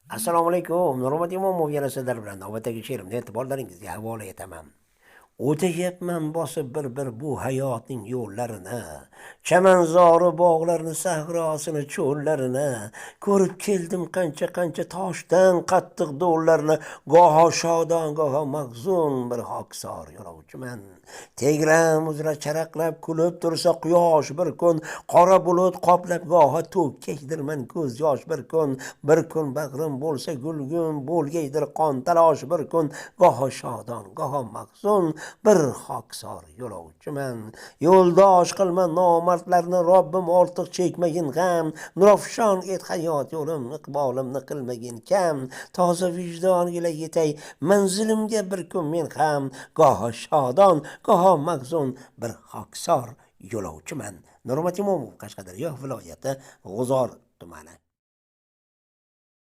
Assalomu alaykum. Nurmat Imomov yana sizlar bilan navbatdagi she'rimni e'tiborlaringizga havola etaman. O'tayapman bosib bir bu hayotning yo'llarini, chamanzori bog'larni, sahrosini, cho'llarini, ko'rib keldim qancha toshdan qattiq do'llarni, goho shodon, goho mahzun bir hokisor yo'lovchiman. Tegram uzra charaqlab kulib tursa quyosh bir kun, qora bulut qoplab goho to'kkaydirman ko'z yosh bir kun bag'rim bo'lsa gulgun, bo'lgaydir qon talosh bir kun, goho shodon, goho mahzun bir hokisor yo'lovchiman. Yo'ldosh qilma nomardlarni Robbim ortiq chekmagin g'am, nurafshon et hayot yo'lim, iqbolimni qilmagin kam. Toza vijdon ila yetay manzilimga bir kun men ham, goho shodon, goho mahzun bir hokisor yo'lovchiman. Nurmat Imomov, Qashqadaryo viloyati G'uzor tumani.